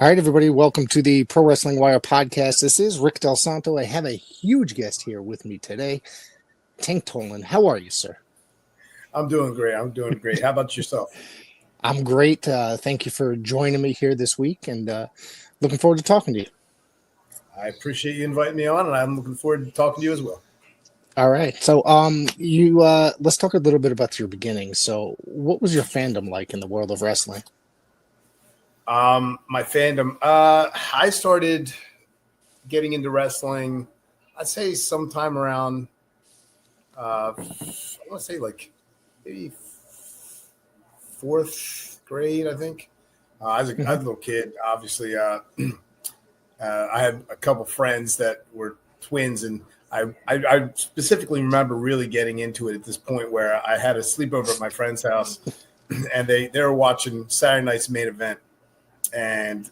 All right, everybody, welcome to the Pro Wrestling Wire podcast. This is Rick Del Santo. I have a huge guest here with me today, Tank Toland. How are you, sir? I'm doing great. How about yourself? I'm great. Thank you for joining me here this week, and looking forward to talking to you. I appreciate you inviting me on, and I'm looking forward to talking to you as well. All right, so let's talk a little bit about your beginnings. So, what was your fandom like in the world of wrestling? My fandom. I started getting into wrestling. I'd say sometime around. I want to say like maybe fourth grade. I think. I was a little kid. Obviously, I had a couple friends that were twins, and I specifically remember really getting into it at this point where I had a sleepover at my friend's house, and they were watching Saturday night's main event. And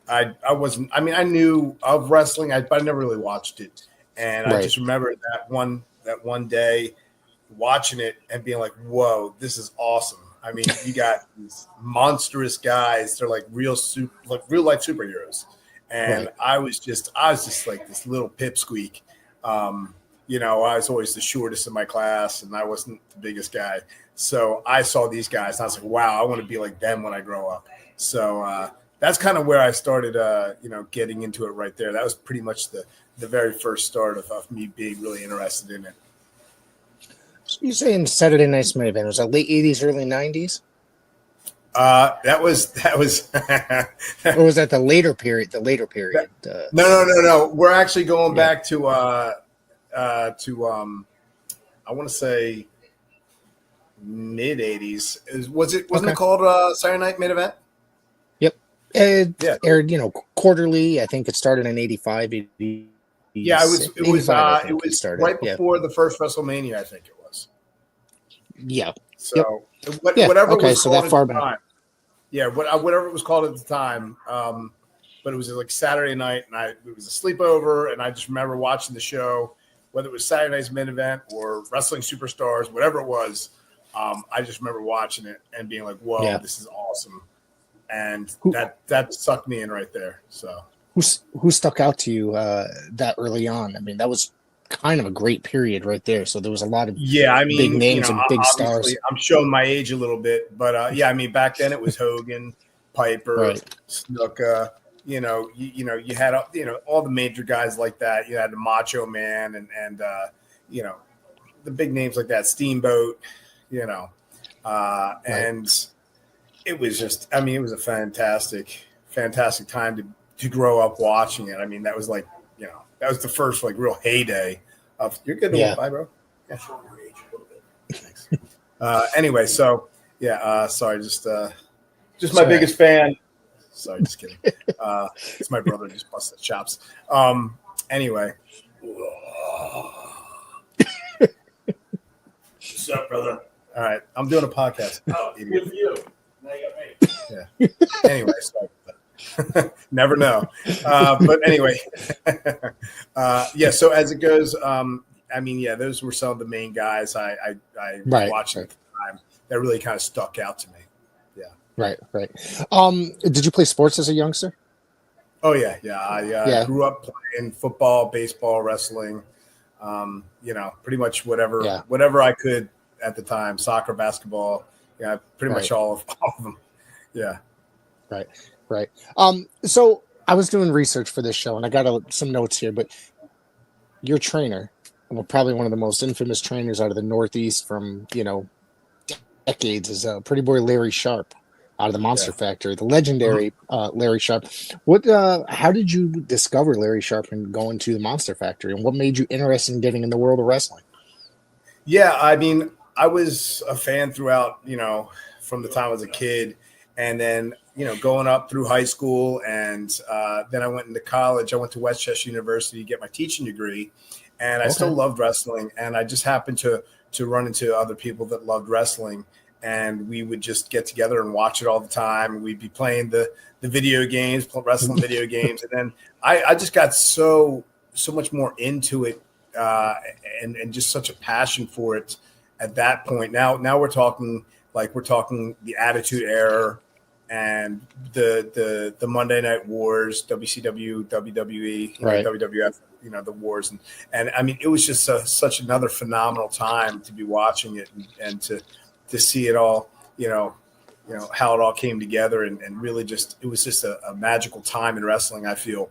I wasn't. I mean, I knew of wrestling, but I never really watched it. And I just remember that one day watching it and being like, "Whoa, this is awesome!" I mean, you got these monstrous guys. They're like real life superheroes. And I was just like this little pipsqueak. I was always the shortest in my class, and I wasn't the biggest guy. So I saw these guys, and I was like, "Wow, I want to be like them when I grow up." So that's kind of where I started, getting into it right there. That was pretty much the very first start of me being really interested in it. So you're saying Saturday Night's Main Event was that late '80s, early '90s? That was. Or was that the later period? No. We're actually going back to I want to say mid '80s. Wasn't it called Saturday Night Main Event? Yep. It aired, quarterly. I think it started in '85. Yeah, it was right before the first WrestleMania, I think it was. Yeah. So whatever okay, was so that far back. Time. Yeah, whatever it was called at the time. But it was like Saturday night, and it was a sleepover, and I just remember watching the show, whether it was Saturday Night's Main Event or Wrestling Superstars, whatever it was. I just remember watching it and being like, "Whoa, this is awesome," and that sucked me in right there. So who stuck out to you that early on? I mean, that was kind of a great period right there. So there was a lot of big names and big stars. I'm showing my age a little bit, but back then it was Hogan, Piper, Snuka. You had all the major guys like that. You had the Macho Man and the big names like that, Steamboat. And it was just, it was a fantastic time to grow up watching it. I mean, that was like, that was the first like real heyday of. You're good to walk by, bro. Yeah, show your age a little bit. Thanks. Anyway, so sorry, just my biggest fan. Sorry, just kidding. It's my brother just busted chops. Anyway. What's up, brother? All right, I'm doing a podcast. Oh, with you. Now you got me. Yeah. Anyway, sorry. Never know. But anyway, so as it goes, those were some of the main guys I watched at the time that really kind of stuck out to me. Yeah. Right. Did you play sports as a youngster? Oh yeah. I grew up playing football, baseball, wrestling. Pretty much whatever I could at the time. Soccer, basketball. Yeah, pretty much all of them. Yeah. Right. So I was doing research for this show, and I got some notes here. But your trainer, probably one of the most infamous trainers out of the Northeast from decades, is Pretty Boy Larry Sharpe out of the Monster Factory, the legendary Larry Sharpe. How did you discover Larry Sharpe and go into the Monster Factory, and what made you interested in getting in the world of wrestling? Yeah, I mean, I was a fan throughout, from the time I was a kid, and then, going up through high school, and then I went into college. I went to Westchester University to get my teaching degree, and I still loved wrestling, and I just happened to run into other people that loved wrestling. And we would just get together and watch it all the time. We'd be playing the video games, wrestling video games. And then I just got so much more into it and just such a passion for it at that point. Now we're talking the Attitude Era, and the Monday Night Wars, WCW, WWE, Right. WWF, the wars, and I mean, it was just such another phenomenal time to be watching it and to see it all, how it all came together, and really it was just a magical time in wrestling, I feel.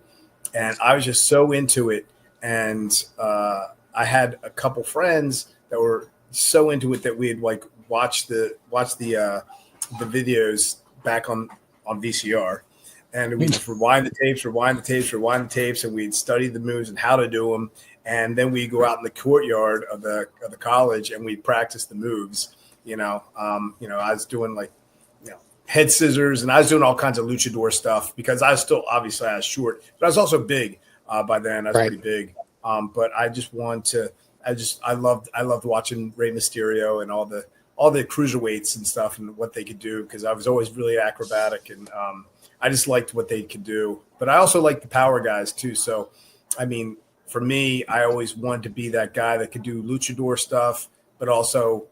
And I was just so into it. And I had a couple friends that were so into it that we had like watched the videos back on VCR, and we just rewind the tapes, and we'd study the moves and how to do them. And then we go out in the courtyard of the college and we practice the moves. I was doing like head scissors, and I was doing all kinds of luchador stuff because I was still, obviously I was short, but I was also big by then. I was pretty big. But I just I loved watching Rey Mysterio and all the cruiserweights and stuff and what they could do, because I was always really acrobatic, and I just liked what they could do. But I also liked the power guys too. So, I mean, for me, I always wanted to be that guy that could do luchador stuff, but also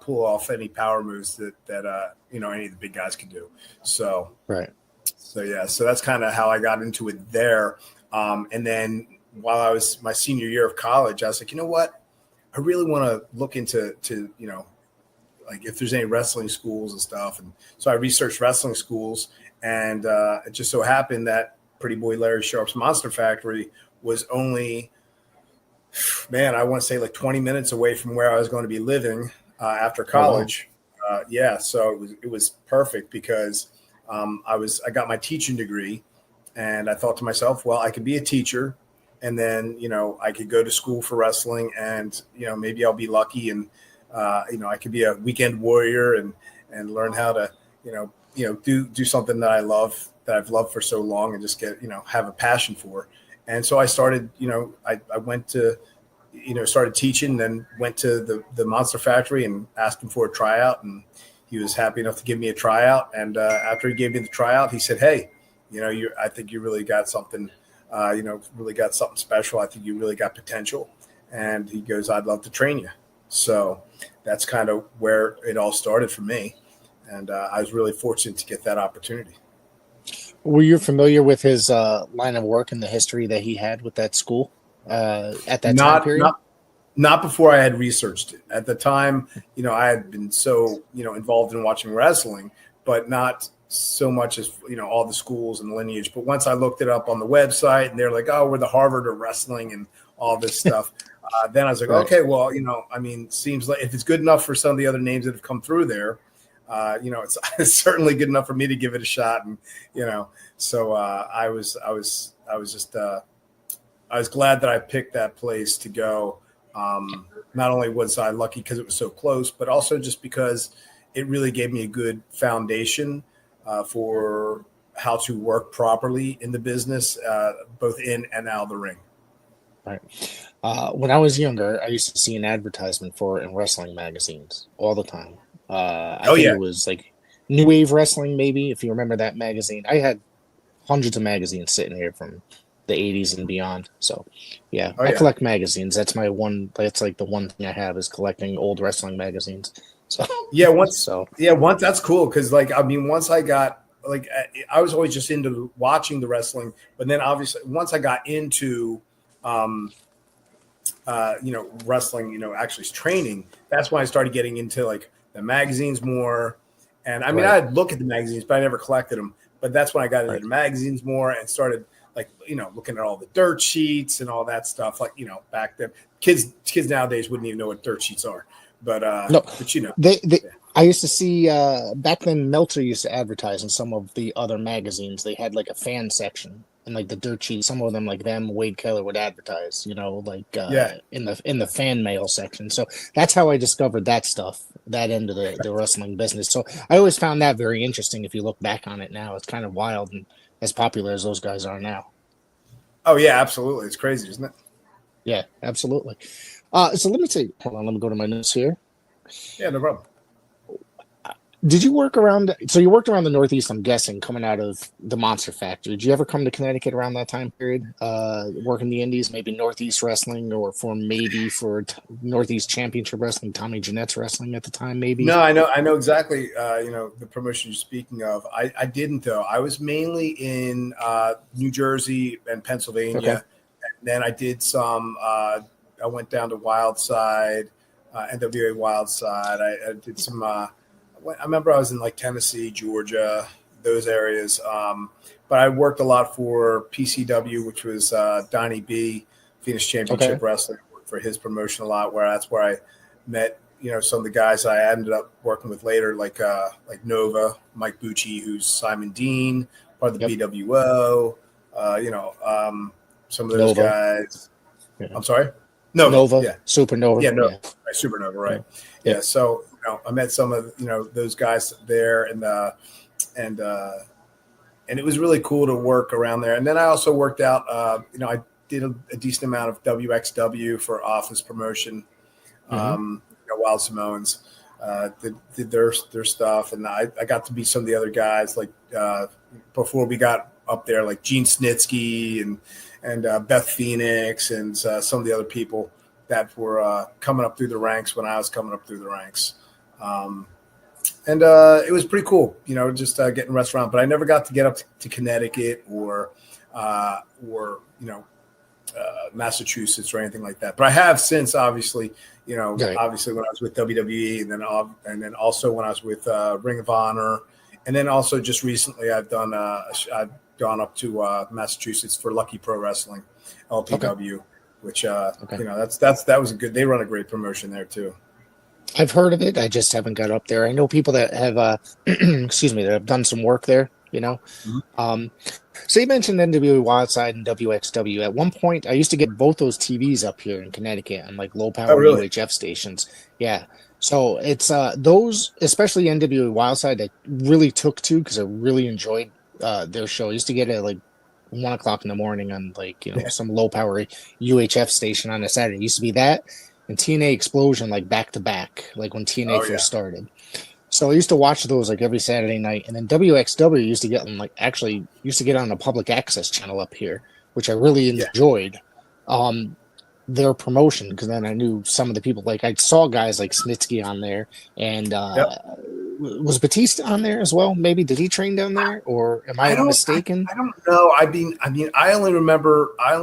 pull off any power moves that any of the big guys could do. So so that's kind of how I got into it there. And then while I was my senior year of college, I was like, you know what, I really want to look into like if there's any wrestling schools and stuff. And so I researched wrestling schools, and it just so happened that Pretty Boy Larry Sharpe's Monster Factory was only, I want to say like 20 minutes away from where I was going to be living after college. Oh, wow. So it was perfect because I got my teaching degree, and I thought to myself, well, I could be a teacher, and then I could go to school for wrestling, and maybe I'll be lucky, and I could be a weekend warrior and learn how to do something that I've loved for so long, and just get have a passion for. And so I started, I went to started teaching, then went to the Monster Factory and asked him for a tryout, and he was happy enough to give me a tryout. And after he gave me the tryout, he said, "Hey, I think you really got something, really got something special. I think you really got potential." And he goes, "I'd love to train you." So that's kind of where it all started for me. And I was really fortunate to get that opportunity. Were you familiar with his line of work and the history that he had with that school at that time period? Not before I had researched it. At the time, I had been so, involved in watching wrestling, but not so much as, all the schools and the lineage. But once I looked it up on the website, and they're like, "Oh, we're the Harvard of wrestling," and all this stuff. Then I was like, okay, well, seems like if it's good enough for some of the other names that have come through there, it's certainly good enough for me to give it a shot. And, so I was glad that I picked that place to go. Not only was I lucky because it was so close, but also just because it really gave me a good foundation for how to work properly in the business, both in and out of the ring. Right. When I was younger, I used to see an advertisement for it in wrestling magazines all the time. I think it was like New Wave Wrestling, maybe, if you remember that magazine. I had hundreds of magazines sitting here from the 80s and beyond. So, I collect magazines. That's my one. That's like the one thing I have is collecting old wrestling magazines. So once that's cool because once I got I was always just into watching the wrestling, but then obviously once I got into wrestling, actually training, that's when I started getting into like the magazines more. And I mean, I'd look at the magazines, but I never collected them. But that's when I got into the magazines more and started looking at all the dirt sheets and all that stuff. Back then, kids nowadays wouldn't even know what dirt sheets are. But I used to see back then Meltzer used to advertise in some of the other magazines. They had like a fan section, and like the dirt sheet, some of them like them, Wade Keller would advertise, in the fan mail section. So that's how I discovered that stuff, that end of the wrestling business. So I always found that very interesting. If you look back on it now, it's kind of wild and as popular as those guys are now. Oh yeah, absolutely. It's crazy, isn't it? Yeah, absolutely. So let me see. Hold on, let me go to my notes here. Yeah, no problem. Did you work around? So you worked around the Northeast, I'm guessing, coming out of the Monster Factory. Did you ever come to Connecticut around that time period? Working the Indies, maybe Northeast Wrestling, or for Northeast Championship Wrestling, Tommy Jeanette's wrestling at the time, maybe. No, I know exactly. The promotion you're speaking of. I didn't though. I was mainly in New Jersey and Okay. Pennsylvania, and then I did some. I went down to Wildside, NWA Wildside. I did some. I remember I was in like Tennessee, Georgia, those areas. But I worked a lot for PCW, which was Donnie B, Phoenix Okay. Championship Wrestling. I worked for his promotion a lot, that's where I met some of the guys I ended up working with later, like Nova, Mike Bucci, who's Simon Dean, part of the Yep. BWO. Some of those Nova. guys. Yeah. I'm sorry, Nova. Nova. Yeah, Supernova. yeah, no, Yeah. right, Supernova, right? Yeah. Yeah. So I met some of those guys there, and it was really cool to work around there. And then I also worked out. I did a decent amount of WXW for Office promotion. Mm-hmm. Wild Samoans did their stuff, and I got to meet some of the other guys like before we got up there, like Gene Snitsky and Beth Phoenix and some of the other people that were coming up through the ranks when I was coming up through the ranks. And it was pretty cool, just getting restaurant. But I never got to get up to Connecticut or Massachusetts or anything like that. But I have since, obviously, Right. obviously when I was with WWE, and then also when I was with Ring of Honor, and then also just recently I've gone up to Massachusetts for Lucky Pro Wrestling, LPW, which Okay. that was a good. They run a great promotion there too. I've heard of it. I just haven't got up there. I know people that have, excuse me, that have done some work there. Mm-hmm. So you mentioned NWA Wildside and WXW. At one point, I used to get both those TVs up here in Connecticut on like low power really? UHF stations. Yeah. So it's those, especially NWA Wildside, that really took to because I really enjoyed their show. I used to get it at like 1 o'clock in the morning on like some low power UHF station on a Saturday. It used to be that and TNA Explosion like back to back, like when TNA first started. So I used to watch those like every Saturday night, and then WXW used to get on a public access channel up here, which I really enjoyed. Their promotion, because then I knew some of the people. Like I saw guys like Snitsky on there, and was Batista on there as well? Maybe did he train down there, or am I mistaken? I don't know. I mean, I only remember. I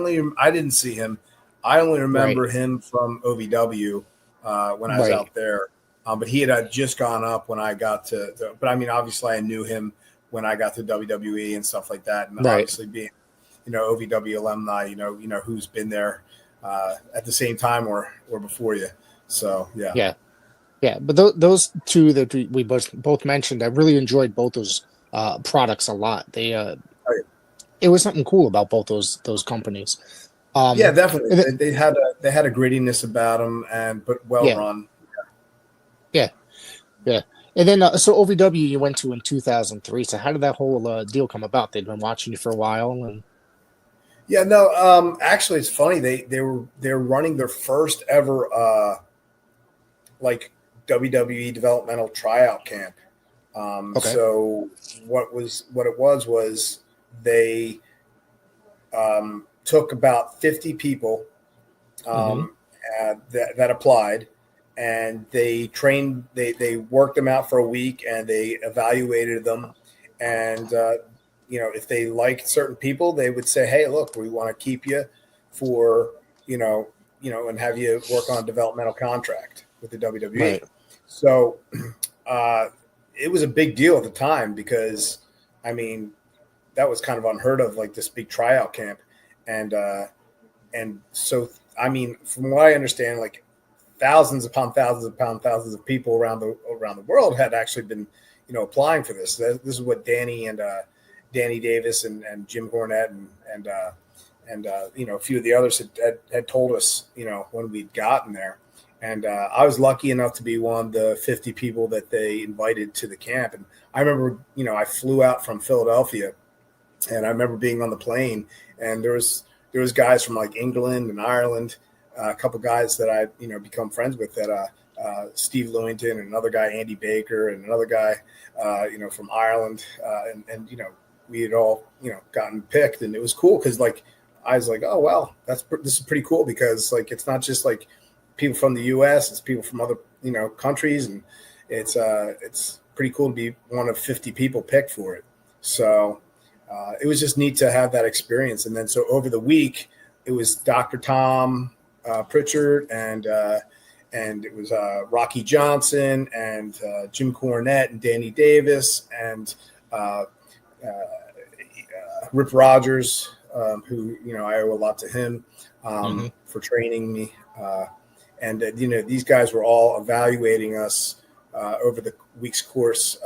didn't see him. I only remember him from OVW when I was out there. But he had just gone up when I got to. But I mean, obviously, I knew him when I got to WWE and stuff like that. And obviously, being OVW alumni, you know who's been there at the same time or before you. So yeah. But those two that we both mentioned, I really enjoyed both those products a lot. They it was something cool about both those companies. Yeah, definitely. They had a grittiness about them, but well run. Yeah. And then, so OVW you went to in 2003. So how did that whole deal come about? They'd been watching you for a while, and actually, it's funny. They're running their first ever like WWE developmental tryout camp. So what it was they took about 50 people that applied. And they trained, they worked them out for a week and they evaluated them. And, if they liked certain people, they would say, hey, look, we want to keep you for, and have you work on a developmental contract with the WWE. Right. So it was a big deal at the time because, I mean, that was kind of unheard of, like this big tryout camp. And so, I mean, from what I understand, like, thousands upon thousands of people around the world had actually been, applying for this. This is what Danny Davis and Jim Cornette and a few of the others had told us, when we'd gotten there. And I was lucky enough to be one of the 50 people that they invited to the camp. And I remember, I flew out from Philadelphia, and I remember being on the plane, and there was guys from like England and Ireland. A couple guys that I become friends with that Steve Lewington and another guy, Andy Baker, and another guy, from Ireland. And we had all, gotten picked, and it was cool because like, I was like, oh, well, this is pretty cool because like, it's not just like people from the US, it's people from other, countries. And it's pretty cool to be one of 50 people picked for it. So it was just neat to have that experience. And then, so over the week, it was Dr. Tom Pritchard and it was Rocky Johnson and Jim Cornette and Danny Davis and Rip Rogers, who, I owe a lot to him for training me. And these guys were all evaluating us over the week's course,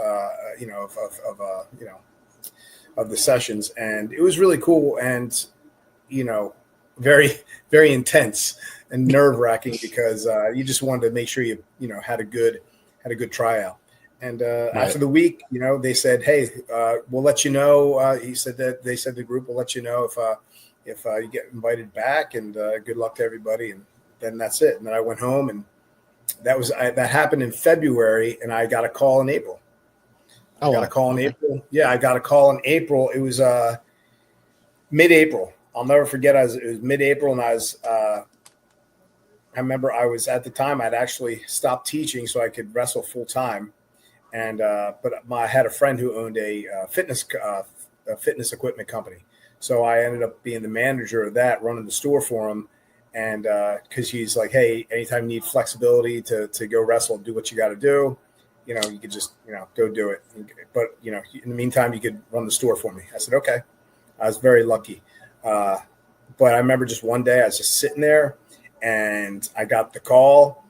of the sessions. And it was really cool and, very, very intense and nerve wracking because you just wanted to make sure you had a good tryout. And after the week, they said, hey, we'll let you know. He said that they said the group will let you know if you get invited back, and good luck to everybody. And then that's it. And then I went home, and that happened in February, and I got a call in April. I got a call in April. Yeah, I got a call in April. It was mid-April. I'll never forget. It was mid-April, and I remember I was at the time I'd actually stopped teaching so I could wrestle full time, and but I had a friend who owned a fitness equipment company, so I ended up being the manager of that, running the store for him, and because he's like, hey, anytime you need flexibility to go wrestle, do what you got to do, you could just go do it, but in the meantime you could run the store for me. I said okay. I was very lucky. But I remember just one day I was just sitting there and I got the call.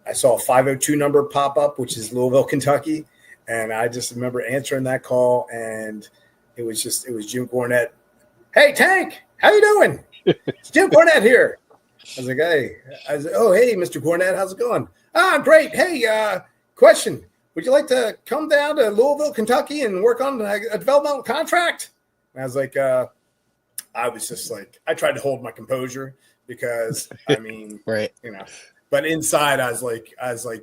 I saw a 502 number pop up, which is Louisville, Kentucky. And I just remember answering that call, and it was Jim Cornette. Hey, Tank, how you doing? It's Jim Cornette here. I was like, hey. I was like, oh, hey, Mr. Cornette, how's it going? Great. Hey, question. Would you like to come down to Louisville, Kentucky and work on a developmental contract? And I was like, I was just like, I tried to hold my composure because I mean, right. But inside I was like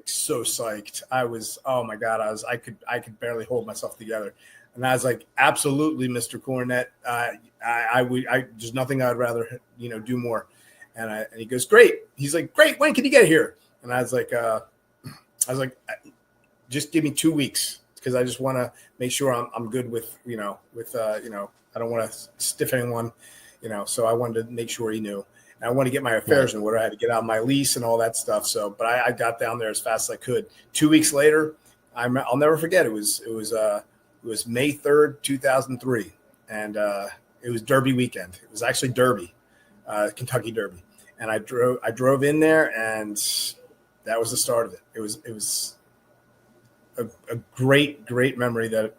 so psyched. I was, oh my God, I could barely hold myself together. And I was like, absolutely, Mr. Cornette. There's nothing I'd rather, do more. And he goes, great. He's like, great. When can you get here? And I was like, just give me 2 weeks, because I just want to make sure I'm good with I don't want to stiff anyone, so I wanted to make sure he knew. And I wanted to get my affairs in order. I had to get out my lease and all that stuff. So, but I got down there as fast as I could. 2 weeks later, I'll never forget. It was May 3rd, 2003. And it was Derby weekend. It was actually Derby, Kentucky Derby. And I drove in there, and that was the start of it. It was a great memory that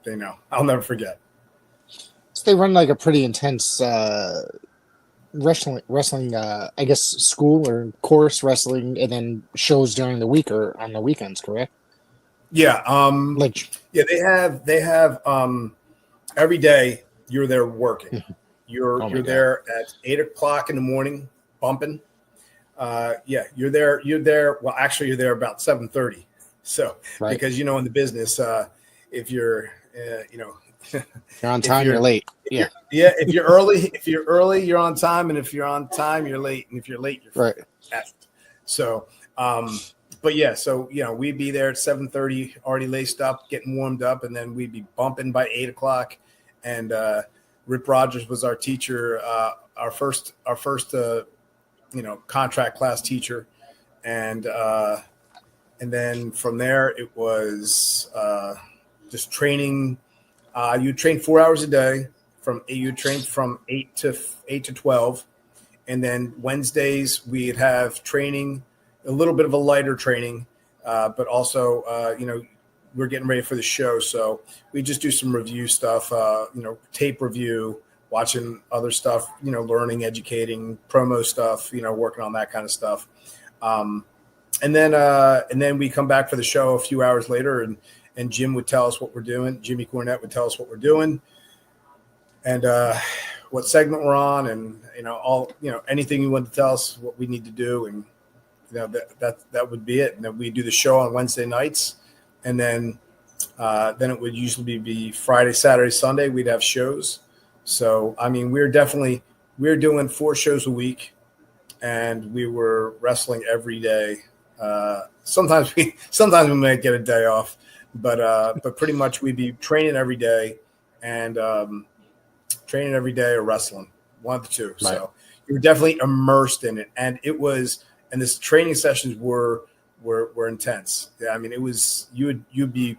I'll never forget. So they run like a pretty intense wrestling, I guess, school or course wrestling, and then shows during the week or on the weekends, correct? Yeah. They have every day you're there working. You're there at 8 o'clock in the morning, bumping. You're there. Well, actually, you're there about 7:30. So, because in the business, if you're, you're on time, you're late. Yeah. If you're early, you're on time, and if you're on time, you're late, and if you're late, you're right. Effed. So, we'd be there at 7:30, already laced up, getting warmed up, and then we'd be bumping by 8 o'clock. And Rip Rogers was our teacher, our first contract class teacher, and then from there it was just training. You train 4 hours a day. You train from 8 to 12, and then Wednesdays we'd have training, a little bit of a lighter training, but also we're getting ready for the show, so we just do some review stuff, tape review, watching other stuff, learning, educating, promo stuff, working on that kind of stuff, and then we come back for the show a few hours later, and Jim would tell us what we're doing. Jimmy Cornette would tell us what we're doing, and what segment we're on, and anything you want to tell us what we need to do, and that would be it. And then we do the show on Wednesday nights, and then it would usually be Friday, Saturday, Sunday. We'd have shows. So I mean, we're doing 4 shows a week, and we were wrestling every day. Sometimes we might get a day off, but pretty much we'd be training every day, and training every day or wrestling, one of the two. Right. So you were definitely immersed in it, and this training sessions were intense. Yeah, I mean, it was you'd be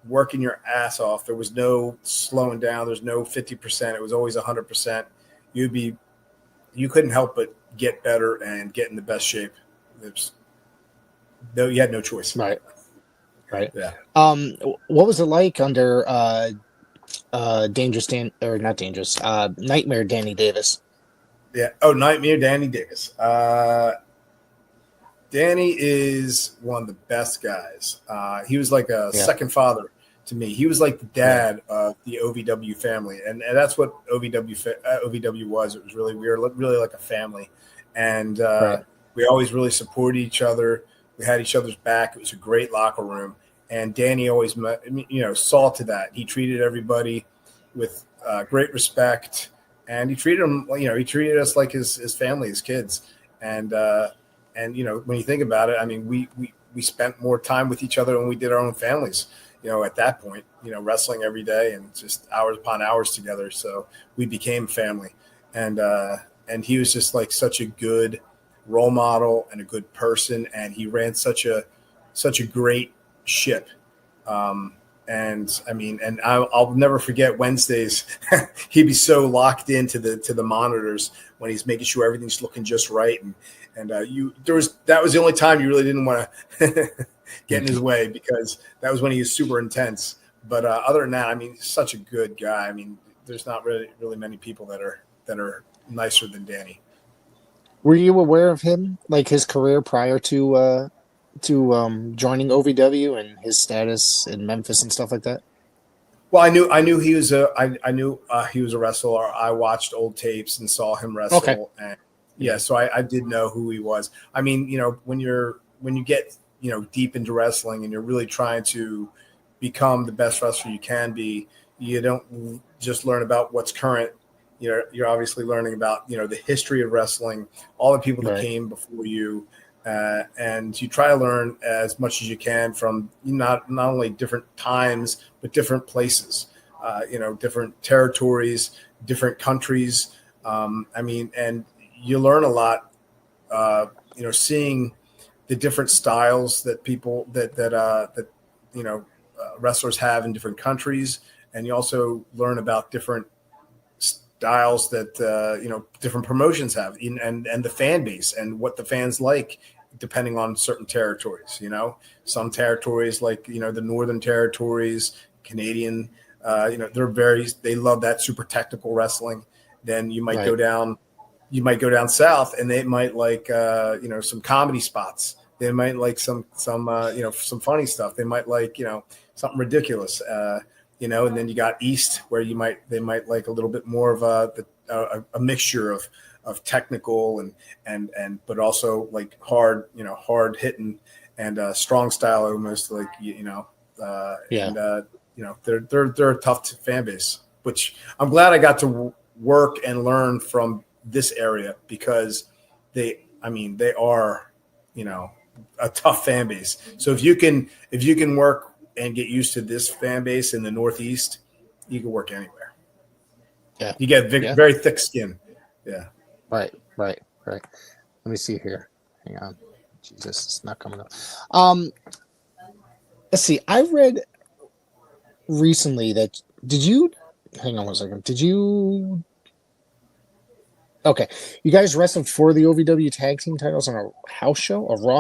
working your ass off. There was no slowing down. There's no 50%. It was always 100%. You couldn't help but get better and get in the best shape. You had no choice. Right. Yeah. What was it like under Nightmare Danny Davis? Yeah. Oh, Nightmare Danny Davis. Danny is one of the best guys. He was like a second father to me. He was like the dad of the OVW family, and that's what OVW was. It was we were really like a family, and we always really supported each other. We had each other's back. It was a great locker room, and Danny always saw to that. He treated everybody with great respect, and he treated us like his family, his kids, and when you think about it, I mean, we spent more time with each other than we did our own families. At that point, wrestling every day and just hours upon hours together. So we became family, and he was just like such a good role model and a good person, and he ran such a great ship. And I mean, and I'll never forget Wednesdays. He'd be so locked into the monitors when he's making sure everything's looking just right, and that was the only time you really didn't want to get in his way, because that was when he was super intense. But other than that, I mean, he's such a good guy. I mean, there's not really many people that are nicer than Danny. Were you aware of him, like his career prior to joining OVW and his status in Memphis and stuff like that? Well, I knew he was he was a wrestler. I watched old tapes and saw him wrestle. Okay. And so I did know who he was. I mean, when you get deep into wrestling and you're really trying to become the best wrestler you can be, you don't just learn about what's current. You're obviously learning about the history of wrestling, all the people that came before you, and you try to learn as much as you can from not only different times but different places, different territories, different countries. I mean, and you learn a lot, seeing the different styles that people that wrestlers have in different countries, and you also learn about different styles that different promotions have, and the fan base and what the fans like, depending on certain territories. Some territories like the Northern Territories, Canadian, they love that super technical wrestling. Then you might go down south, and they might like some comedy spots. They might like some some funny stuff. They might like something ridiculous. And then you got east, where they might like a little bit more of a mixture of technical and but also like hard hitting and strong style, almost like they're a tough fan base, which I'm glad I got to work and learn from this area, because they are a tough fan base. So if you can work and get used to this fan base in the Northeast, you can work anywhere. Yeah, you get very thick skin. Yeah. Right. Let me see here. Hang on. Jesus, it's not coming up. Let's see. I read recently that hang on one second. Okay. You guys wrestled for the OVW tag team titles on a Raw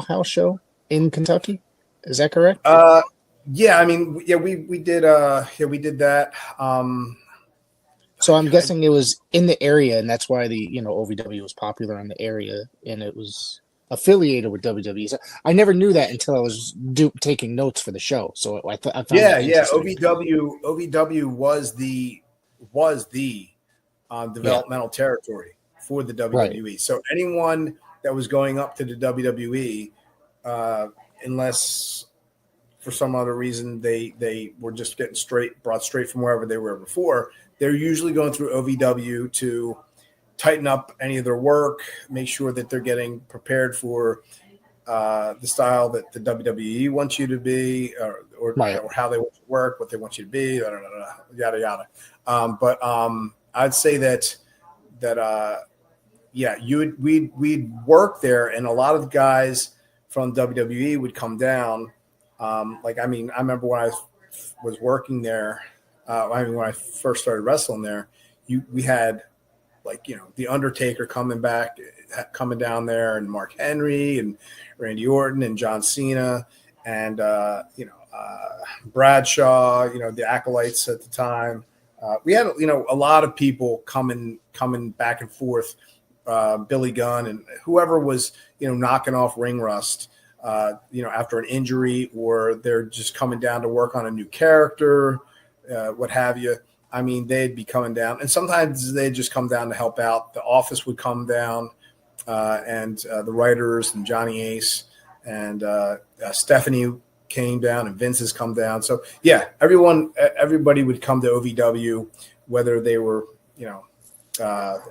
house show in Kentucky. Is that correct? Yeah, I mean, we did that. So I'm guessing it was in the area, and that's why the OVW was popular in the area, and it was affiliated with WWE. So I never knew that until I was taking notes for the show. So I found that interesting. OVW was the developmental territory for the WWE. Right. So anyone that was going up to the WWE, unless for some other reason they were just getting brought straight from wherever they were before. They're usually going through OVW to tighten up any of their work, make sure that they're getting prepared for the style that the WWE wants you to be, or how they want you to work, what they want you to be, yada yada. But I'd say that we'd work there, and a lot of the guys from WWE would come down. I remember when I was working there. When I first started wrestling there, we had the Undertaker coming down there, and Mark Henry and Randy Orton and John Cena and Bradshaw, the acolytes at the time. We had a lot of people coming back and forth, Billy Gunn and whoever was knocking off ring rust, after an injury, or they're just coming down to work on a new character, what have you. I mean, they'd be coming down, and sometimes they'd just come down to help out. The office would come down, and the writers and Johnny Ace and Stephanie came down, and Vince has come down. So yeah, everybody would come to OVW, whether they were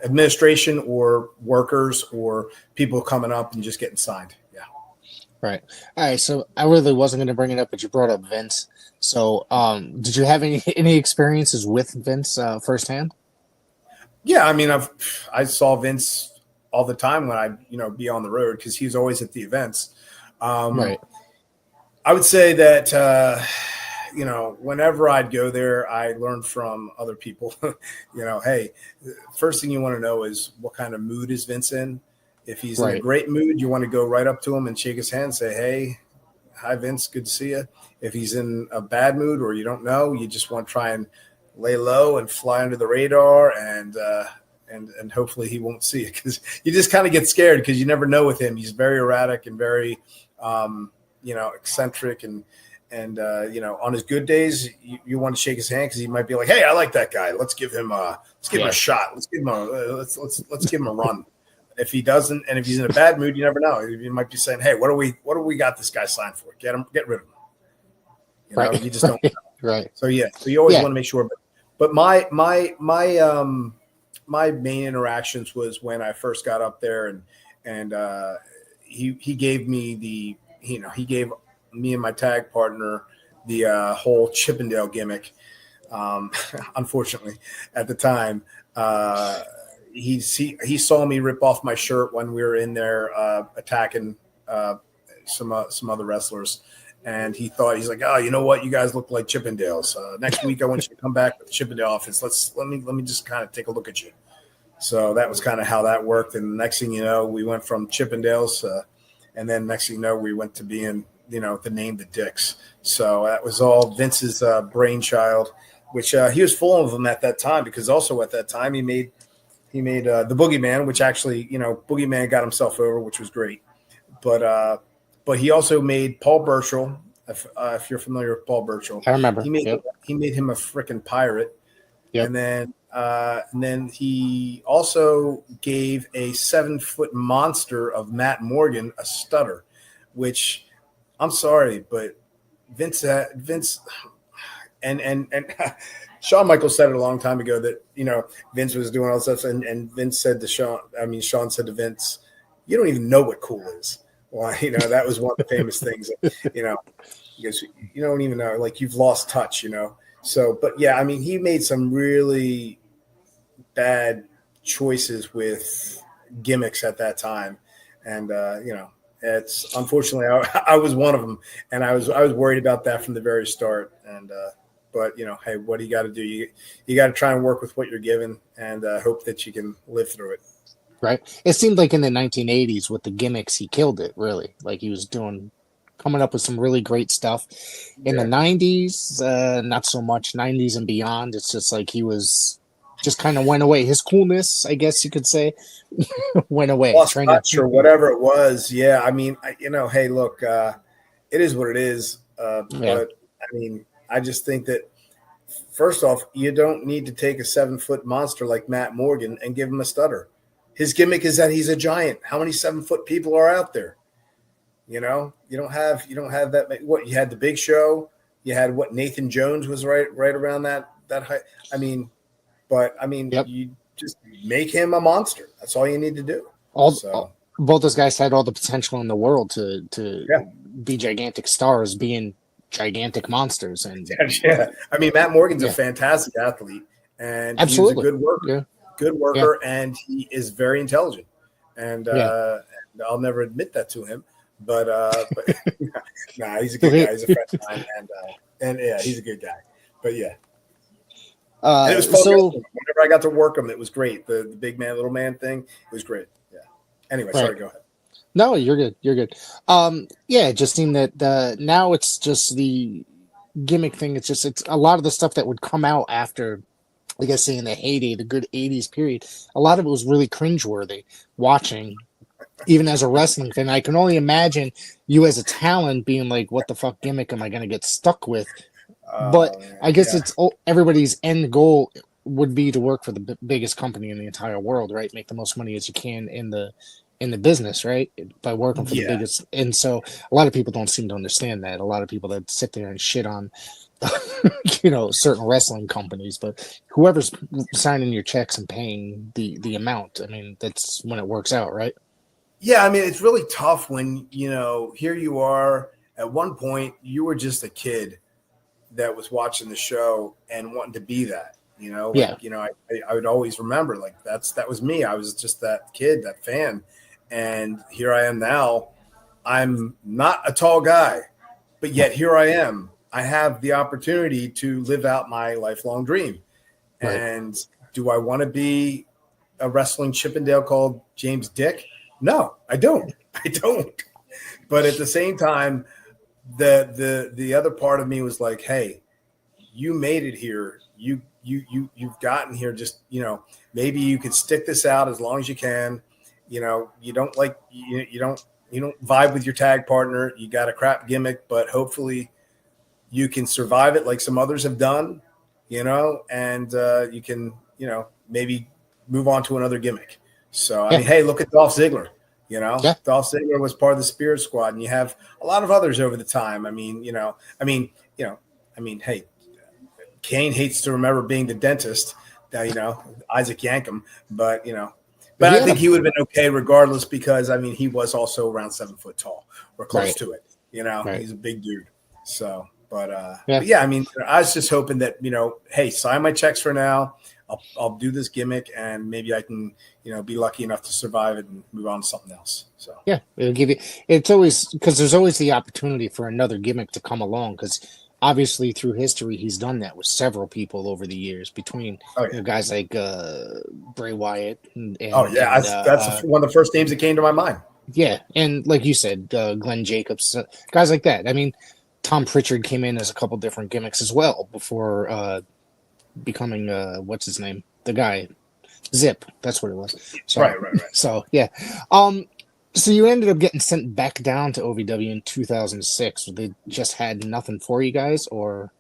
administration or workers or people coming up and just getting signed. Yeah. Right. All right. So I really wasn't going to bring it up, but you brought up Vince. So, did you have any experiences with Vince firsthand? Yeah, I mean, I saw Vince all the time when I be on the road, because he's always at the events. Right. I would say that whenever I'd go there, I learned from other people. Hey, first thing you want to know is what kind of mood is Vince in. If he's in a great mood, you want to go right up to him and shake his hand, say, "Hey, hi Vince, good to see you." If he's in a bad mood, or you don't know, you just want to try and lay low and fly under the radar, and hopefully he won't see it, because you just kind of get scared, because you never know with him. He's very erratic and very eccentric, and on his good days you want to shake his hand, because he might be like, "Hey, I like that guy. Let's give him a shot. Let's give him a run." If he doesn't, and if he's in a bad mood, you never know. You might be saying, "Hey, what do we got this guy signed for? Get rid of him." You just don't know. Right. So yeah, so you always want to make sure. But my main interactions was when I first got up there, and he gave me he gave me and my tag partner the whole Chippendale gimmick. Unfortunately, at the time, he saw me rip off my shirt when we were in there attacking some other wrestlers. And he's like, "Oh, you know what? You guys look like Chippendales. Next week, I want you to come back with the Chippendale office. Let me just kind of take a look at you." So that was kind of how that worked. And the next thing you know, we went from Chippendales, and then next thing you know, we went to being, the name the Dicks. So that was all Vince's brainchild, which he was full of them at that time, because also at that time he made the Boogeyman, which actually, Boogeyman got himself over, which was great. But he also made Paul Burchill. If you're familiar with Paul Burchill, I remember. He made him a freaking pirate. Yep. And then he also gave a 7-foot monster of Matt Morgan a stutter, which, I'm sorry, but Vince and Shawn Michaels said it a long time ago that Vince was doing all this stuff, and Vince said to Shawn said to Vince, "You don't even know what cool is." Well, that was one of the famous things. Because you don't even know, like, you've lost touch. So, but yeah, I mean, he made some really bad choices with gimmicks at that time, and it's unfortunately I was one of them, and I was worried about that from the very start. And but hey, what do you got to do? You got to try and work with what you're given, and hope that you can live through it. Right. It seemed like in the 1980s with the gimmicks, he killed it, really. Like, he was coming up with some really great stuff. In the 90s, not so much. 90s and beyond, it's just like he was just kind of went away. His coolness, I guess you could say, went away. Or whatever it was. Yeah, I mean, hey, look, it is what it is. But, I mean, I just think that, first off, you don't need to take a 7-foot monster like Matt Morgan and give him a stutter. His gimmick is that he's a giant. How many 7-foot people are out there? You know, you don't have that. What, you had the Big Show, you had Nathan Jones was right around that height. I mean, Yep. you just make him a monster. That's all you need to do. Both those guys had all the potential in the world to be gigantic stars, being gigantic monsters. And yeah, I mean, Matt Morgan's a fantastic athlete, and absolutely he's a good worker. Yeah. Good worker, and he is very intelligent. And I'll never admit that to him, but nah, he's a good guy. He's a friend of mine, and yeah, he's a good guy. But yeah, and it was fun. Whenever I got to work him, it was great. The big man, little man thing, it was great. Yeah. Anyway, sorry, go ahead. No, you're good. You're good. Yeah, it just seemed that now it's just the gimmick thing. It's a lot of the stuff that would come out after, like I say, in the heyday, the good 80s period, a lot of it was really cringeworthy watching, even as a wrestling fan. I can only imagine you as a talent being like, what the fuck gimmick am I going to get stuck with? But I guess it's everybody's end goal would be to work for the biggest company in the entire world, right? Make the most money as you can in the business, right? By working for the biggest. And so a lot of people don't seem to understand that. A lot of people that sit there and shit on certain wrestling companies, but whoever's signing your checks and paying the amount, I mean, that's when it works out, right? Yeah, I mean, it's really tough when, here you are. At one point, you were just a kid that was watching the show and wanting to be that, I would always remember, like, that was me. I was just that kid, that fan. And here I am now. I'm not a tall guy, but yet here I am. I have the opportunity to live out my lifelong dream. Right. And do I want to be a wrestling Chippendale called James Dick? No, I don't. But at the same time, the other part of me was like, hey, you made it here. You've gotten here. Just, maybe you could stick this out as long as you can. You don't you don't vibe with your tag partner. You got a crap gimmick, but hopefully you can survive it like some others have done, and you can, maybe move on to another gimmick. So, I mean, hey, look at Dolph Ziggler, Dolph Ziggler was part of the Spirit Squad, and you have a lot of others over the time. I mean, hey, Kane hates to remember being the dentist, Isaac Yankem, but, I think he would have been okay regardless because, I mean, he was also around 7 foot tall or close to it, he's a big dude. So, but I mean, I was just hoping that, hey, sign my checks for now. I'll do this gimmick and maybe I can, be lucky enough to survive it and move on to something else. So, yeah, it'll give you, it's always, because there's always the opportunity for another gimmick to come along, because obviously through history, he's done that with several people over the years between guys like Bray Wyatt. That's one of the first names that came to my mind. Yeah. And like you said, Glenn Jacobs, guys like that. I mean, Tom Pritchard came in as a couple different gimmicks as well before becoming what's his name? The guy Zip. That's what it was. So, right. So yeah. So you ended up getting sent back down to OVW in 2006. They just had nothing for you guys, or?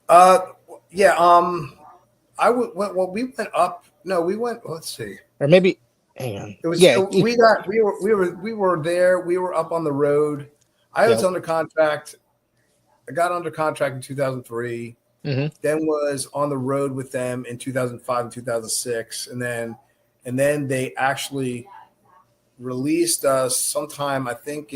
Yeah. We went up. No, we went. Let's see. Or maybe. Hang on. It was. We were there. We were up on the road. I was under contract. I got under contract in 2003. Mm-hmm. Then was on the road with them in 2005 and 2006, and then they actually released us sometime, I think,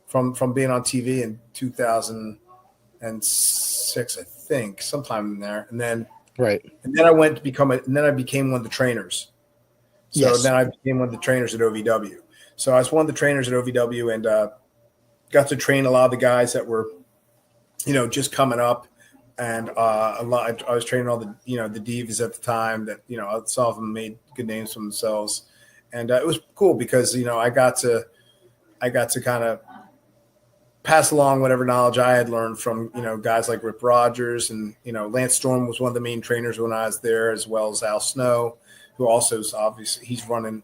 from being on TV in 2006, I think, sometime in there, and then I went to and then I became one of the trainers. So then I became one of the trainers at OVW. So I was one of the trainers at OVW and got to train a lot of the guys that were, just coming up. And I was training all the, the divas at the time that, some of them made good names for themselves. And it was cool because, I got to kind of pass along whatever knowledge I had learned from, guys like Rip Rogers and, Lance Storm was one of the main trainers when I was there, as well as Al Snow, who also is obviously he's running,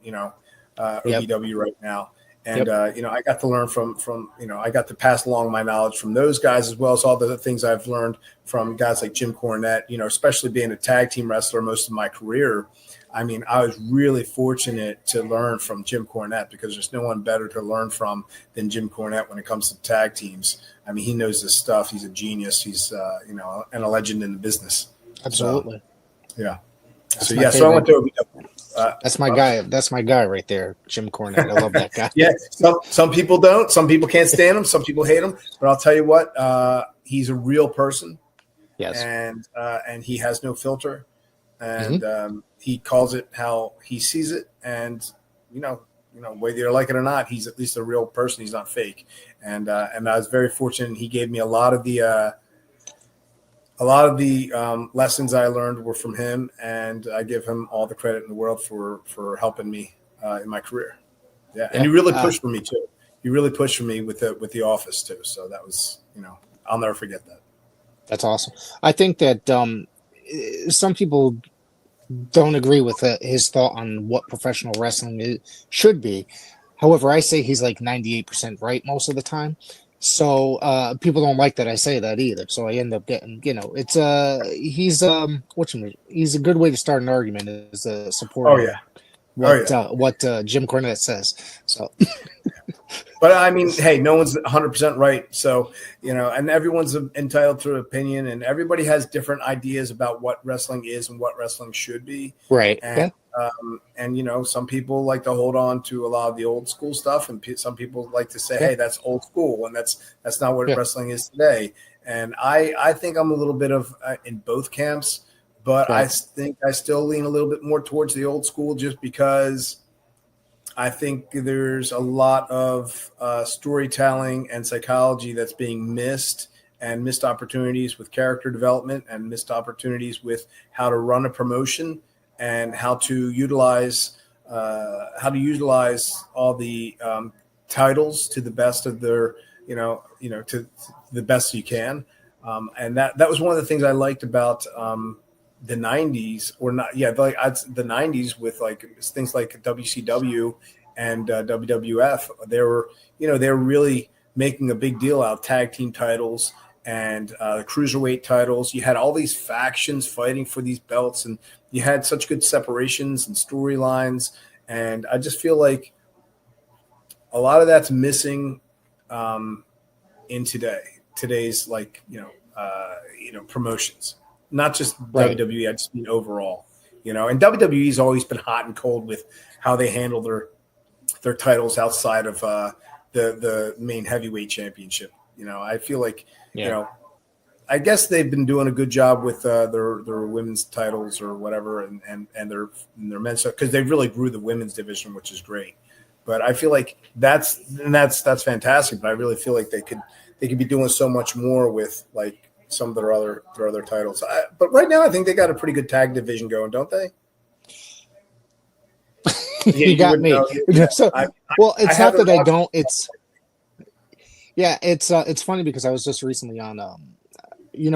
OVW right now. And, I got to learn from, I got to pass along my knowledge from those guys as well as all the things I've learned from guys like Jim Cornette, especially being a tag team wrestler most of my career. I mean, I was really fortunate to learn from Jim Cornette because there's no one better to learn from than Jim Cornette when it comes to tag teams. I mean, he knows this stuff. He's a genius. He's, and a legend in the business. Absolutely. So, yeah. That's So I went to that's my guy. That's my guy right there, Jim Cornette. I love that guy. Yeah, some people don't. Some people can't stand him. Some people hate him. But I'll tell you what, he's a real person. Yes, and he has no filter, and he calls it how he sees it. And whether you like it or not, he's at least a real person. He's not fake. And I was very fortunate. He gave me a lot of the lessons I learned were from him, and I give him all the credit in the world for helping me in my career. Yeah, and he really pushed for me too. He really pushed for me with the office too. So that was, I'll never forget that. That's awesome. I think that some people don't agree with his thought on what professional wrestling should be. However, I say he's like 98% right most of the time. So people don't like that I say that either. So I end up getting, it's he's he's a good way to start an argument is supporting what Jim Cornette says. So but I mean, hey, no one's 100% right. So, and everyone's entitled to an opinion, and everybody has different ideas about what wrestling is and what wrestling should be. Right. And, some people like to hold on to a lot of the old school stuff, and some people like to say, hey, that's old school, and that's not what wrestling is today. And I think I'm a little bit of in both camps, but I think I still lean a little bit more towards the old school just because I think there's a lot of storytelling and psychology that's being missed, and missed opportunities with character development, and missed opportunities with how to run a promotion and how to utilize all the titles to the best of their, to the best you can. And that was one of the things I liked about the 90s, or not. Yeah. The 90s with like things like WCW and WWF, they were really making a big deal out of tag team titles and the cruiserweight titles. You had all these factions fighting for these belts, and you had such good separations and storylines. And I just feel like a lot of that's missing in today's like, promotions, not just WWE. I just mean overall, and WWE's always been hot and cold with how they handle their titles outside of the main heavyweight championship. I feel like, I guess they've been doing a good job with their women's titles or whatever, and their men's stuff, because they really grew the women's division, which is great. But I feel like that's fantastic. But I really feel like they could be doing so much more with like some of their other titles. But right now, I think they got a pretty good tag division going, don't they? You got me. So, it's not that I don't. It's funny because I was just recently on,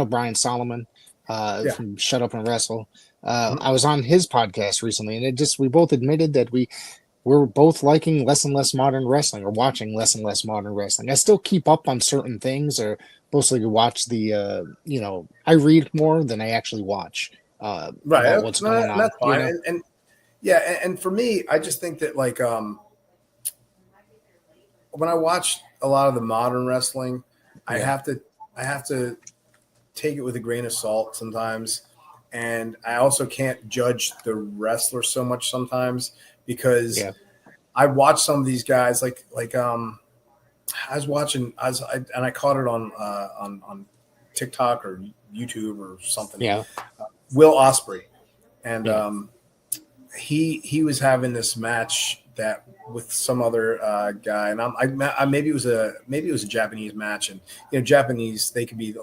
Brian Solomon from Shut Up and Wrestle. I was on his podcast recently, and we both admitted that we're both liking less and less modern wrestling, or watching less and less modern wrestling. I still keep up on certain things, or mostly watch the, I read more than I actually watch. About what's going on. That's fine. And for me, I just think that like when I watch a lot of the modern wrestling, I have to take it with a grain of salt sometimes, and I also can't judge the wrestler so much sometimes because I watch some of these guys like I was watching and I caught it on TikTok or YouTube or something. Yeah, Will Ospreay, and he was having this match that with some other guy, and maybe it was a Japanese match, and Japanese, they could be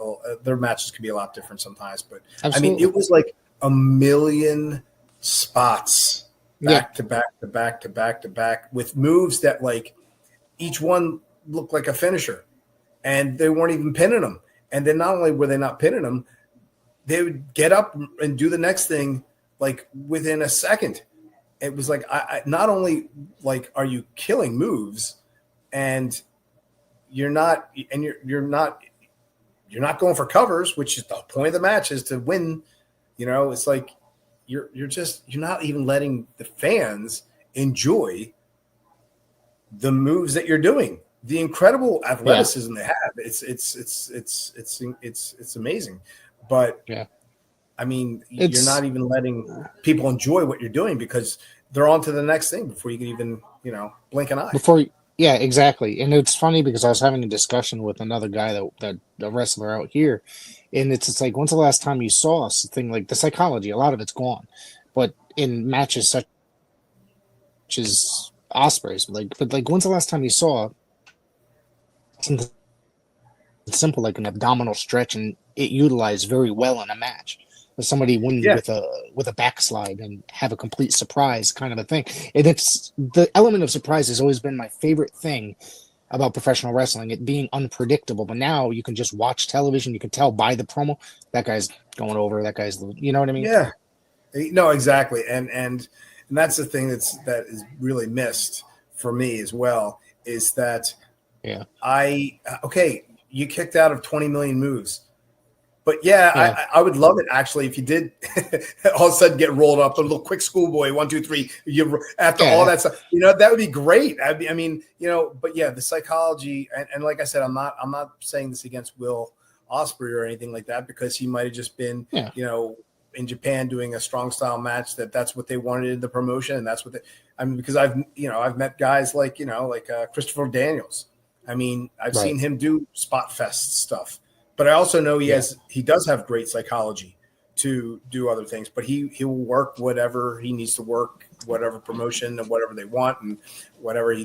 their matches could be a lot different sometimes, but absolutely. I mean, it was like a million spots back to back to back to back to back with moves that like each one looked like a finisher, and they weren't even pinning them. And then not only were they not pinning them, they would get up and do the next thing like within a second. It was like, I not only like are you killing moves, and you're not going for covers, which is the point of the match, is to win. It's like you're not even letting the fans enjoy the moves that you're doing, the incredible athleticism they have. It's amazing. But I mean, you're not even letting people enjoy what you're doing because they're on to the next thing before you can even, blink an eye. Yeah, exactly. And it's funny because I was having a discussion with another guy that a wrestler out here, and it's like, when's the last time you saw a thing like the psychology? A lot of it's gone, but in matches such as Ospreys, but when's the last time you saw something simple like an abdominal stretch and it utilized very well in a match? Somebody win with a backslide and have a complete surprise kind of a thing. And it's the element of surprise has always been my favorite thing about professional wrestling, it being unpredictable. But now you can just watch television, you can tell by the promo that guy's going over, that guy's, you know what I mean? Yeah, no, exactly. And that's the thing that is really missed for me as well, is that you kicked out of 20 million moves. But I would love it actually if you did all of a sudden get rolled up, a little quick schoolboy, 1, 2, 3. After all that stuff, that would be great. But the psychology and like I said, I'm not saying this against Will Ospreay or anything like that, because he might have just been in Japan doing a strong style match that's what they wanted in the promotion, and that's what because I've met guys like Christopher Daniels. I mean, I've seen him do spot fest stuff. But I also know he does have great psychology to do other things, but he will work whatever he needs to work, whatever promotion and whatever they want and whatever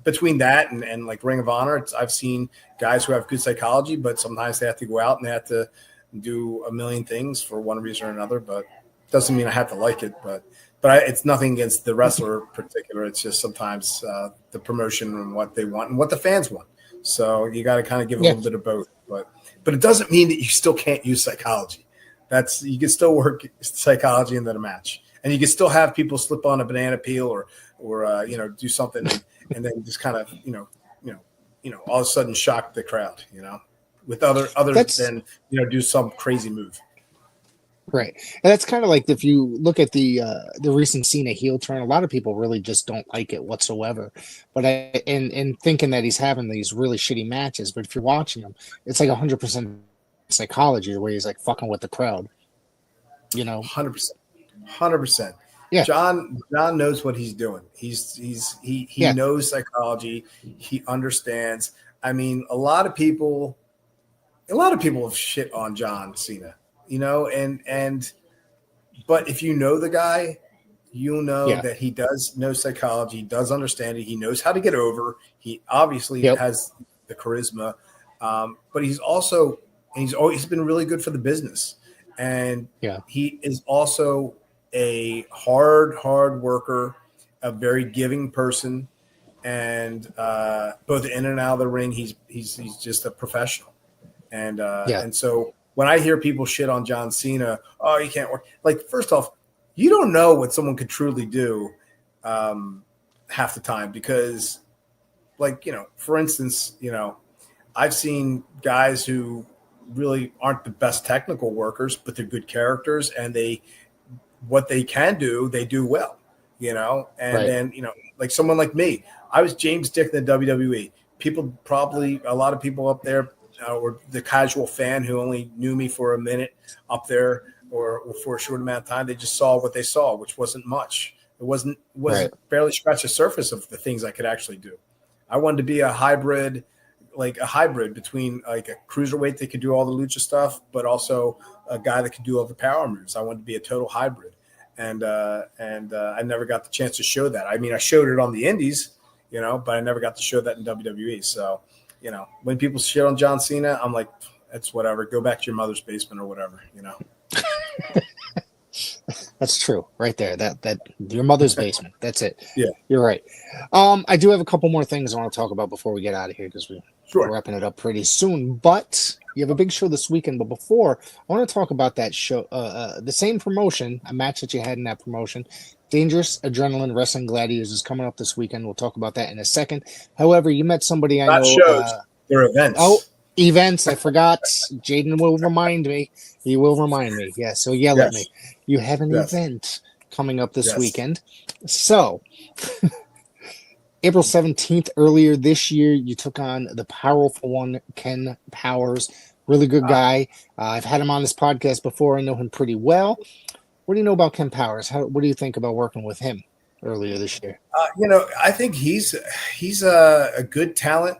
between that and like Ring of Honor, I've seen guys who have good psychology, but sometimes they have to go out and they have to do a million things for one reason or another, but doesn't mean I have to like it, but it's nothing against the wrestler in particular. It's just sometimes the promotion and what they want and what the fans want. So you got to kind of give a little bit of both, but it doesn't mean that you still can't use psychology. You can still work psychology into the match, and you can still have people slip on a banana peel or do something and then just kind of all of a sudden shock the crowd, with other than do some crazy move. Right. And that's kind of like if you look at the recent Cena heel turn, a lot of people really just don't like it whatsoever. But and thinking that he's having these really shitty matches, but if you're watching him, it's like 100% psychology, the way he's like fucking with the crowd. 100%. Yeah. John knows what he's doing. He knows psychology. He understands. I mean, a lot of people have shit on John Cena. But if you know the guy, you'll know that he does know psychology, he does understand it, he knows how to get over. He obviously has the charisma, but he's always been really good for the business. And he is also a hard worker, a very giving person, and both in and out of the ring, he's just a professional. And so when I hear people shit on John Cena, you can't work. Like, first off, you don't know what someone could truly do half the time because, for instance, I've seen guys who really aren't the best technical workers, but they're good characters, and what they can do, they do well, then, like someone like me, I was James Dick in the WWE. A lot of people up there, or the casual fan who only knew me for a minute up there or for a short amount of time, they just saw what they saw, which wasn't much. It wasn't barely scratched the surface of the things I could actually do. I wanted to be a hybrid between like a cruiserweight that could do all the lucha stuff, but also a guy that could do all the power moves. I wanted to be a total hybrid. And I never got the chance to show that. I mean, I showed it on the indies, but I never got to show that in WWE. So, when people shit on John Cena, I'm like, it's whatever. Go back to your mother's basement or whatever, That's true, right there. That your mother's basement. That's it. Yeah, you're right. I do have a couple more things I want to talk about before we get out of here because we're wrapping it up pretty soon. But you have a big show this weekend. But before, I want to talk about that show, the same promotion, a match that you had in that promotion Dangerous Adrenaline Wrestling Gladiators is coming up this weekend. We'll talk about that in a second. However, you met somebody I Not know. shows, they're Oh, events. events. I forgot. Jaden will remind me. He will remind me. Yeah, so yell at me. Yes. You have an Yes. event coming up this Yes. weekend. So, April 17th, earlier this year, you took on the powerful one, Ken Powers. Really good guy. I've had him on this podcast before. I know him pretty well. What do you know about Ken Powers? What do you think about working with him earlier this year? I think he's a good talent,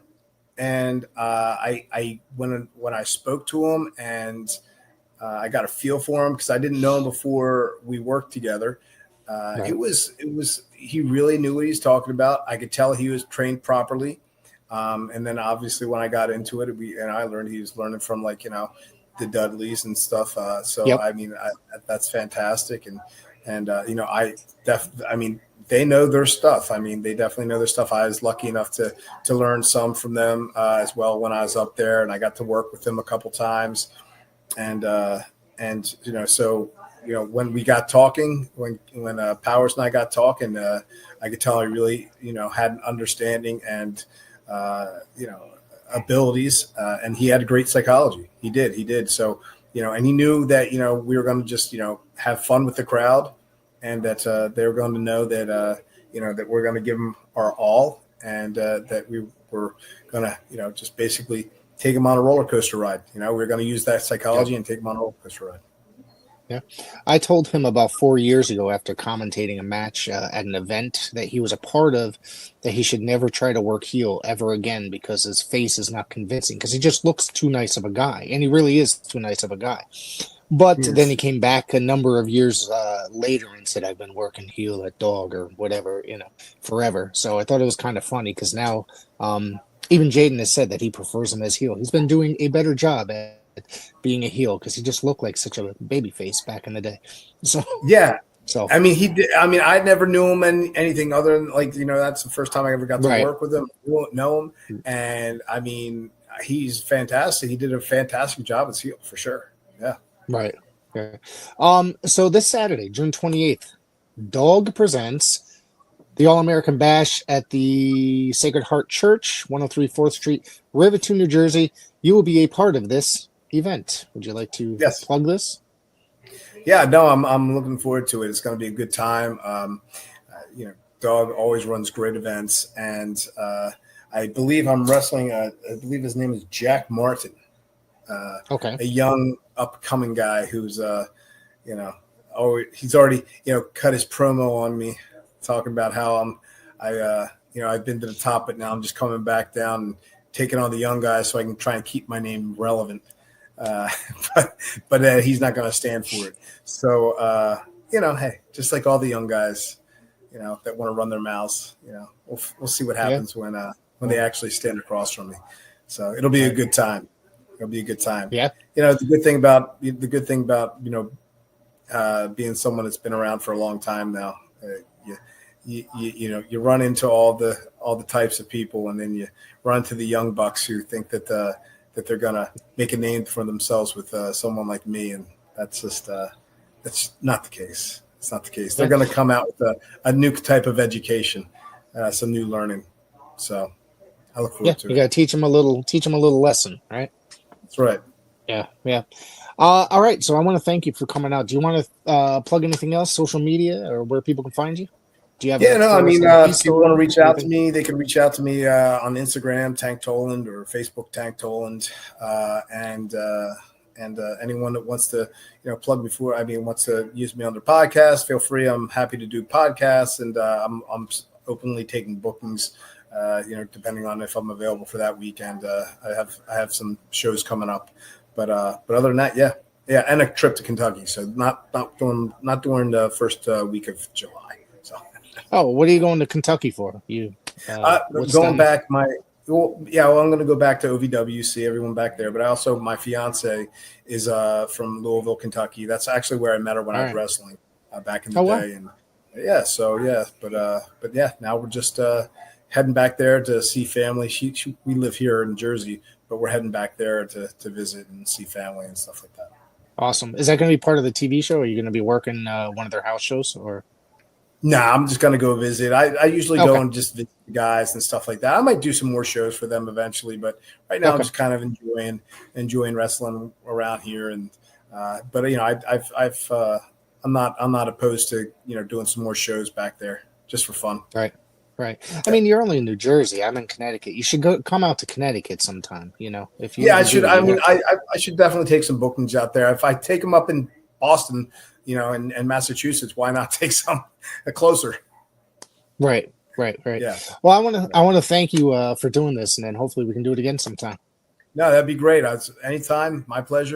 and I when I spoke to him and I got a feel for him because I didn't know him before we worked together. Right. It was he really knew what he's talking about. I could tell he was trained properly. And then obviously when I got into it, I learned he was learning from the Dudleys and stuff. Yep. I mean, that's fantastic. And they know their stuff. I mean, they definitely know their stuff. I was lucky enough to learn some from them as well when I was up there, and I got to work with them a couple times. And when we got talking, when Powers and I got talking, I could tell he really, had an understanding and, abilities, and he had great psychology. He did. So, and he knew that, we were going to just, have fun with the crowd, and that they were going to know that, that we're going to give them our all, and that we were going to, just basically take him on a roller coaster ride. We're going to use that psychology and take him on a roller coaster ride. Yeah. I told him about 4 years ago after commentating a match at an event that he was a part of that he should never try to work heel ever again because his face is not convincing, because he just looks too nice of a guy, and he really is too nice of a guy. But then he came back a number of years later and said, I've been working heel at Dog or whatever, forever. So I thought it was kind of funny because now even Jaden has said that he prefers him as heel. He's been doing a better job at being a heel because he just looked like such a baby face back in the day. So yeah. So I mean, he did. I mean, I never knew him anything other than that's the first time I ever got to work with him. You won't know him, and I mean, he's fantastic. He did a fantastic job as heel for sure. Yeah. Right. Okay. So this Saturday, June 28th, Dog presents the All-American Bash at the Sacred Heart Church, 103 4th Street, Riverton, New Jersey. You will be a part of this event. Would you like to plug this? Yeah, no, I'm looking forward to it. It's going to be a good time. Dog always runs great events, and I believe I'm wrestling. I believe his name is Jack Martin. A young upcoming guy who's he's already cut his promo on me, talking about how I've been to the top, but now I'm just coming back down and taking on the young guys so I can try and keep my name relevant. But he's not going to stand for it. So hey, just like all the young guys, that want to run their mouths, we'll see what happens when they actually stand across from me. So it'll be a good time. It'll be a good time. Yeah. The good thing about being someone that's been around for a long time now, you run into all the types of people, and then you run into the young bucks who think that they're gonna make a name for themselves with someone like me, and that's just that's not the case. It's not the case. They're going to come out with a new type of education, some new learning. So I look forward to it. You got to teach them a little lesson, right? That's right. Yeah. All right. So I want to thank you for coming out. Do you want to plug anything else, social media, or where people can find you? Do you have? If people want to reach out to me, they can reach out to me on Instagram, Tank Toland, or Facebook, Tank Toland, and anyone that wants to, plug me for. Wants to use me on their podcast. Feel free. I'm happy to do podcasts, and I'm openly taking bookings. Depending on if I'm available for that weekend. I have some shows coming up, but other than that, yeah, and a trip to Kentucky. So not during the first week of July. So. Oh, what are you going to Kentucky for? Going back. I'm going to go back to OVW, see everyone back there. But also, my fiance is from Louisville, Kentucky. That's actually where I met her when I was wrestling back in the day. Wow. And but now we're just heading back there to see family. We live here in Jersey, but we're heading back there to visit and see family and stuff like that. Awesome. Is that going to be part of the TV show? Or are you going to be working one of their house shows or? Nah, I'm just gonna go visit. I usually Okay. go and just visit the guys and stuff like that. I might do some more shows for them eventually, but right now I'm Okay. just kind of enjoying wrestling around here. And but I'm not opposed to doing some more shows back there just for fun. Right. Right. I mean, you're only in New Jersey. I'm in Connecticut. You should come out to Connecticut sometime. If you Yeah, I ever should. do, I you mean, have to. I should definitely take some bookings out there. If I take them up in Boston, and Massachusetts, why not take some closer? Right. Right. Right. Yeah. Well, I want to thank you for doing this, and then hopefully we can do it again sometime. No, that'd be great. Anytime, my pleasure.